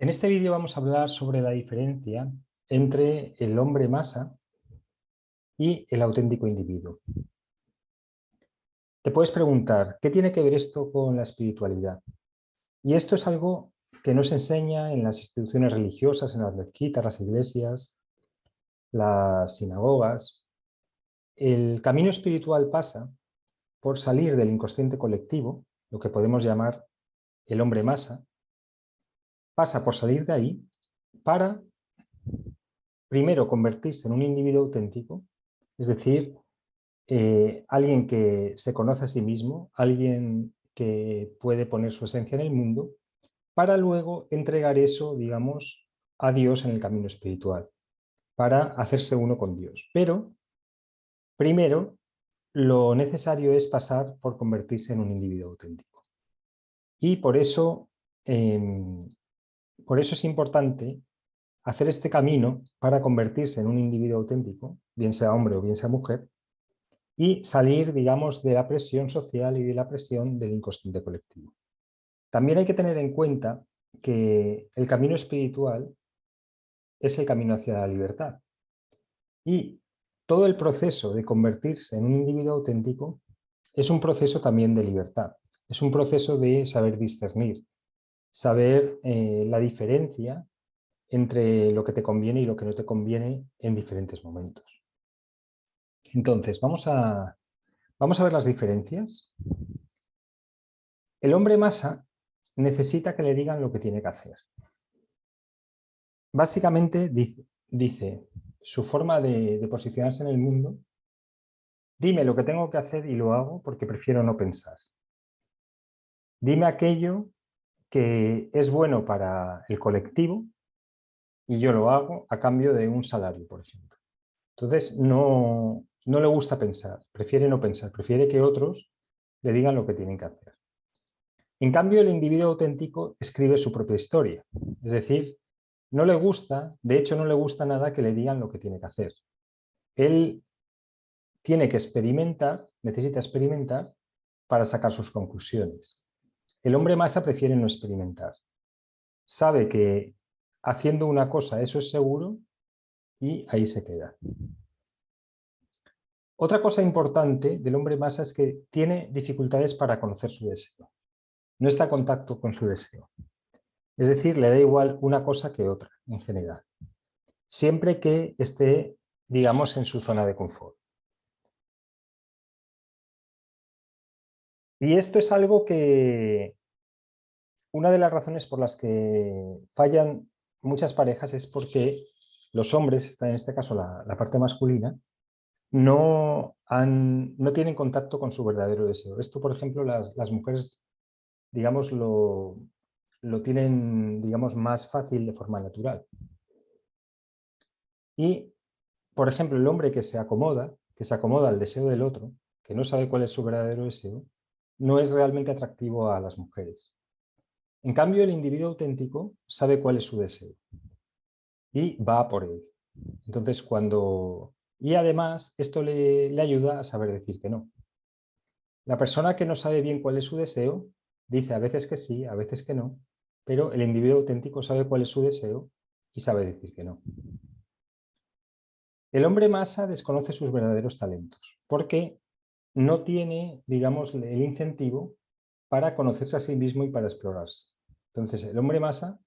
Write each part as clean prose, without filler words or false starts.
En este vídeo vamos a hablar sobre la diferencia entre el hombre masa y el auténtico individuo. Te puedes preguntar, ¿qué tiene que ver esto con la espiritualidad? Y esto es algo que no se enseña en las instituciones religiosas, en las mezquitas, las iglesias, las sinagogas. El camino espiritual pasa por salir del inconsciente colectivo, lo que podemos llamar el hombre masa, pasa por salir de ahí para primero convertirse en un individuo auténtico, es decir, alguien que se conoce a sí mismo, alguien que puede poner su esencia en el mundo, para luego entregar eso, digamos, a Dios en el camino espiritual, para hacerse uno con Dios. Pero primero, lo necesario es pasar por convertirse en un individuo auténtico. Y por eso es importante hacer este camino para convertirse en un individuo auténtico, bien sea hombre o bien sea mujer, y salir, digamos, de la presión social y de la presión del inconsciente colectivo. También hay que tener en cuenta que el camino espiritual es el camino hacia la libertad y todo el proceso de convertirse en un individuo auténtico es un proceso también de libertad, es un proceso de saber discernir, saber la diferencia entre lo que te conviene y lo que no te conviene en diferentes momentos. Entonces, vamos a ver las diferencias. El hombre masa necesita que le digan lo que tiene que hacer. Básicamente dice su forma de posicionarse en el mundo: dime lo que tengo que hacer y lo hago porque prefiero no pensar. Dime aquello que es bueno para el colectivo y yo lo hago a cambio de un salario, por ejemplo. Entonces no le gusta pensar, prefiere no pensar, prefiere que otros le digan lo que tienen que hacer. En cambio, el individuo auténtico escribe su propia historia, es decir, no le gusta, de hecho no le gusta nada que le digan lo que tiene que hacer. Él tiene que experimentar, necesita experimentar para sacar sus conclusiones. El hombre masa prefiere no experimentar. Sabe que haciendo una cosa eso es seguro y ahí se queda. Otra cosa importante del hombre masa es que tiene dificultades para conocer su deseo. No está en contacto con su deseo. Es decir, le da igual una cosa que otra, en general. Siempre que esté, digamos, en su zona de confort. Y esto es algo que, una de las razones por las que fallan muchas parejas es porque los hombres, en este caso la parte masculina, no tienen contacto con su verdadero deseo. Esto, por ejemplo, las mujeres, digamos, lo tienen, digamos, más fácil de forma natural. Y, por ejemplo, el hombre que se acomoda al deseo del otro, que no sabe cuál es su verdadero deseo, no es realmente atractivo a las mujeres. En cambio, el individuo auténtico sabe cuál es su deseo y va por él. Entonces, y además, esto le ayuda a saber decir que no. La persona que no sabe bien cuál es su deseo dice a veces que sí, a veces que no, pero el individuo auténtico sabe cuál es su deseo y sabe decir que no. El hombre masa desconoce sus verdaderos talentos porque no tiene, digamos, el incentivo para conocerse a sí mismo y para explorarse. Entonces, el hombre masa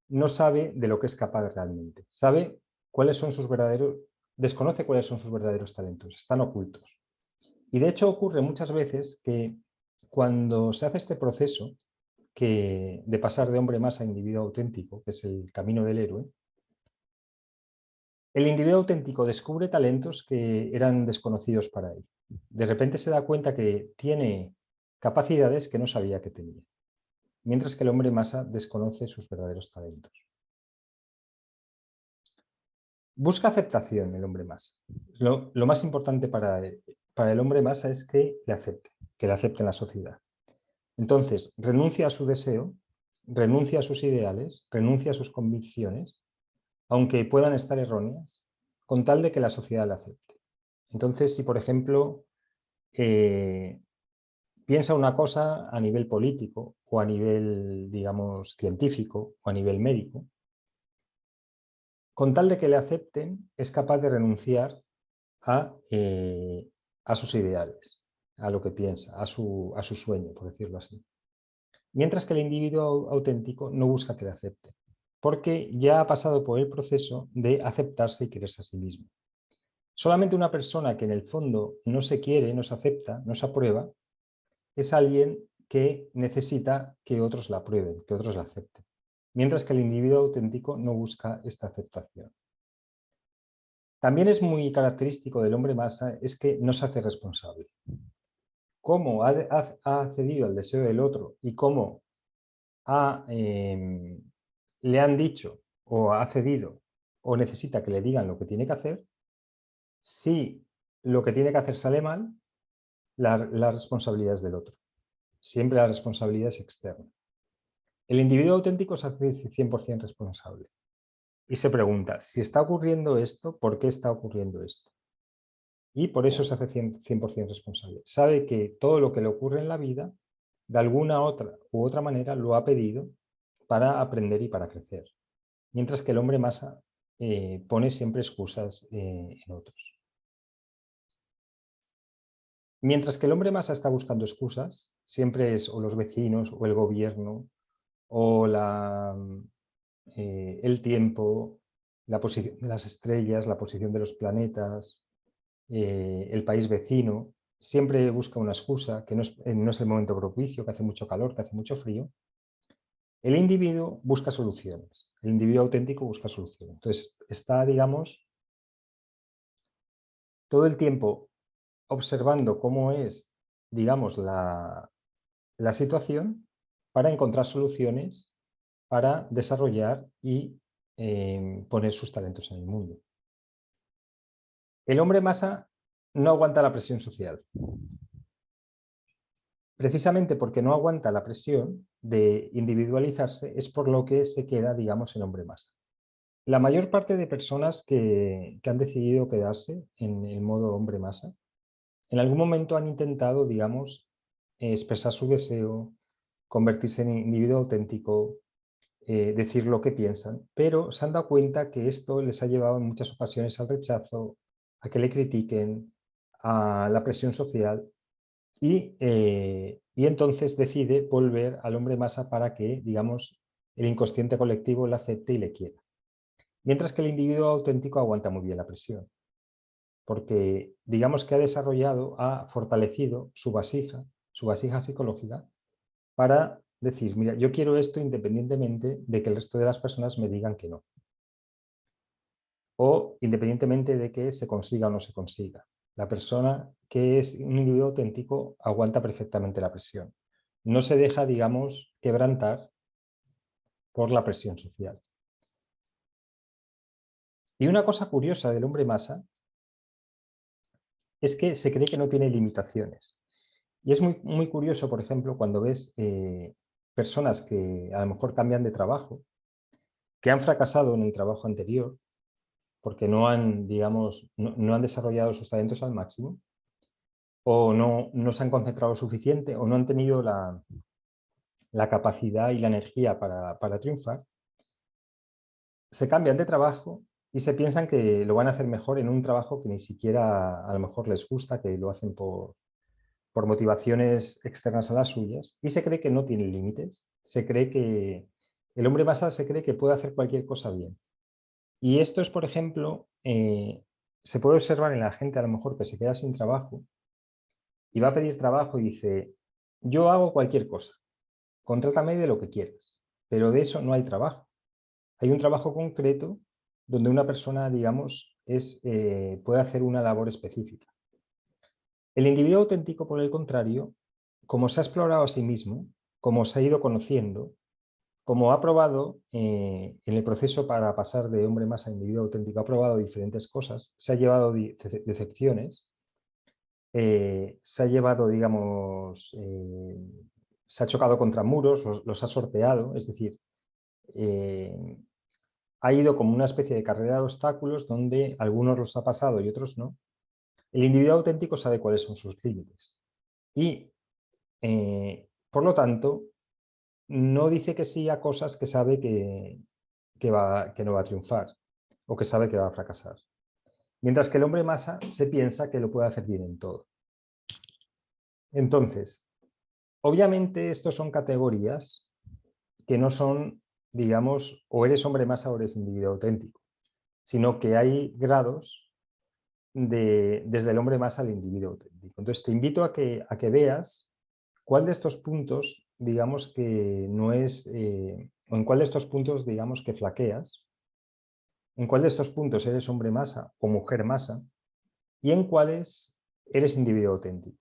no sabe de lo que es capaz realmente. Desconoce cuáles son sus verdaderos talentos, están ocultos. Y de hecho ocurre muchas veces que cuando se hace este proceso de pasar de hombre masa a individuo auténtico, que es el camino del héroe, el individuo auténtico descubre talentos que eran desconocidos para él. De repente se da cuenta que tiene capacidades que no sabía que tenía, mientras que el hombre masa desconoce sus verdaderos talentos. Busca aceptación el hombre masa. Lo más importante para el hombre masa es que le acepte en la sociedad. Entonces, renuncia a su deseo, renuncia a sus ideales, renuncia a sus convicciones, aunque puedan estar erróneas, con tal de que la sociedad la acepte. Entonces, si por ejemplo piensa una cosa a nivel político o a nivel, digamos, científico o a nivel médico, con tal de que le acepten, es capaz de renunciar a, a sus ideales, a lo que piensa, a su sueño, por decirlo así. Mientras que el individuo auténtico no busca que le acepte, porque ya ha pasado por el proceso de aceptarse y quererse a sí mismo. Solamente una persona que en el fondo no se quiere, no se acepta, no se aprueba, es alguien que necesita que otros la aprueben, que otros la acepten. Mientras que el individuo auténtico no busca esta aceptación. También es muy característico del hombre masa es que no se hace responsable. Cómo ha accedido al deseo del otro y cómo le han dicho o ha cedido o necesita que le digan lo que tiene que hacer, si lo que tiene que hacer sale mal, la responsabilidad es del otro. Siempre la responsabilidad es externa. El individuo auténtico se hace 100% responsable y se pregunta, si está ocurriendo esto, ¿por qué está ocurriendo esto? Y por eso se hace 100% responsable. Sabe que todo lo que le ocurre en la vida, de alguna u otra manera, lo ha pedido para aprender y para crecer. Mientras que el hombre masa pone siempre excusas en otros. Mientras que el hombre masa está buscando excusas, siempre es o los vecinos, o el gobierno, o el tiempo, la posición de las estrellas, la posición de los planetas, el país vecino, siempre busca una excusa, que no es el momento propicio, que hace mucho calor, que hace mucho frío. El individuo busca soluciones, el individuo auténtico busca soluciones. Entonces, está, digamos, todo el tiempo observando cómo es, digamos, la situación para encontrar soluciones, para desarrollar y poner sus talentos en el mundo. El hombre masa no aguanta la presión social. Precisamente porque no aguanta la presión de individualizarse es por lo que se queda, digamos, el hombre masa. La mayor parte de personas que han decidido quedarse en el modo hombre masa, en algún momento han intentado, digamos, expresar su deseo, convertirse en individuo auténtico, decir lo que piensan, pero se han dado cuenta que esto les ha llevado en muchas ocasiones al rechazo, a que le critiquen, a la presión social y entonces decide volver al hombre masa para que, digamos, el inconsciente colectivo le acepte y le quiera. Mientras que el individuo auténtico aguanta muy bien la presión, porque digamos que ha desarrollado, ha fortalecido su vasija psicológica, para decir, mira, yo quiero esto independientemente de que el resto de las personas me digan que no. O independientemente de que se consiga o no se consiga. La persona que es un individuo auténtico aguanta perfectamente la presión. No se deja, digamos, quebrantar por la presión social. Y una cosa curiosa del hombre masa es que se cree que no tiene limitaciones. Y es muy curioso, por ejemplo, cuando ves personas que a lo mejor cambian de trabajo, que han fracasado en el trabajo anterior, porque no han, digamos, no han desarrollado sus talentos al máximo, o no se han concentrado suficiente, o no han tenido la capacidad y la energía para triunfar, se cambian de trabajo y se piensan que lo van a hacer mejor en un trabajo que ni siquiera a lo mejor les gusta, que lo hacen por motivaciones externas a las suyas, y se cree que no tiene límites, se cree que el hombre masa se cree que puede hacer cualquier cosa bien. Y esto es, por ejemplo, se puede observar en la gente a lo mejor que se queda sin trabajo y va a pedir trabajo y dice, yo hago cualquier cosa, contrátame de lo que quieras, pero de eso no hay trabajo. Hay un trabajo concreto donde una persona, digamos, puede hacer una labor específica. El individuo auténtico, por el contrario, como se ha explorado a sí mismo, como se ha ido conociendo, como ha probado en el proceso para pasar de hombre más a individuo auténtico, ha probado diferentes cosas, se ha llevado decepciones, se ha llevado, digamos, se ha chocado contra muros, los ha sorteado, es decir, ha ido como una especie de carrera de obstáculos donde algunos los ha pasado y otros no. El individuo auténtico sabe cuáles son sus límites y Por lo tanto, no dice que sí a cosas que sabe que no va a triunfar o que sabe que va a fracasar. Mientras que el hombre masa se piensa que lo puede hacer bien en todo. Entonces, obviamente estos son categorías que no son, digamos, o eres hombre masa o eres individuo auténtico, sino que hay grados desde el hombre masa al individuo auténtico. Entonces te invito a que veas cuál de estos puntos, digamos que no es, o en cuál de estos puntos, digamos que flaqueas, en cuál de estos puntos eres hombre masa o mujer masa y en cuáles eres individuo auténtico.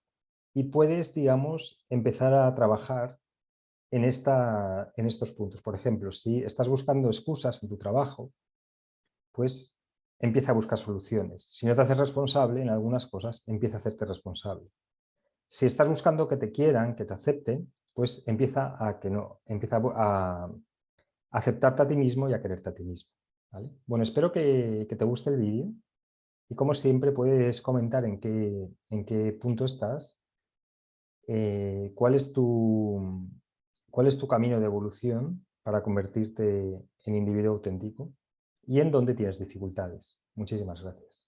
Y puedes, digamos, empezar a trabajar en estos puntos. Por ejemplo, si estás buscando excusas en tu trabajo, pues empieza a buscar soluciones. Si no te haces responsable en algunas cosas, empieza a hacerte responsable. Si estás buscando que te quieran, que te acepten, pues empieza a aceptarte a ti mismo y a quererte a ti mismo. ¿Vale? Bueno, espero que te guste el vídeo y como siempre puedes comentar en qué punto estás, cuál es tu camino de evolución para convertirte en individuo auténtico y en dónde tienes dificultades. Muchísimas gracias.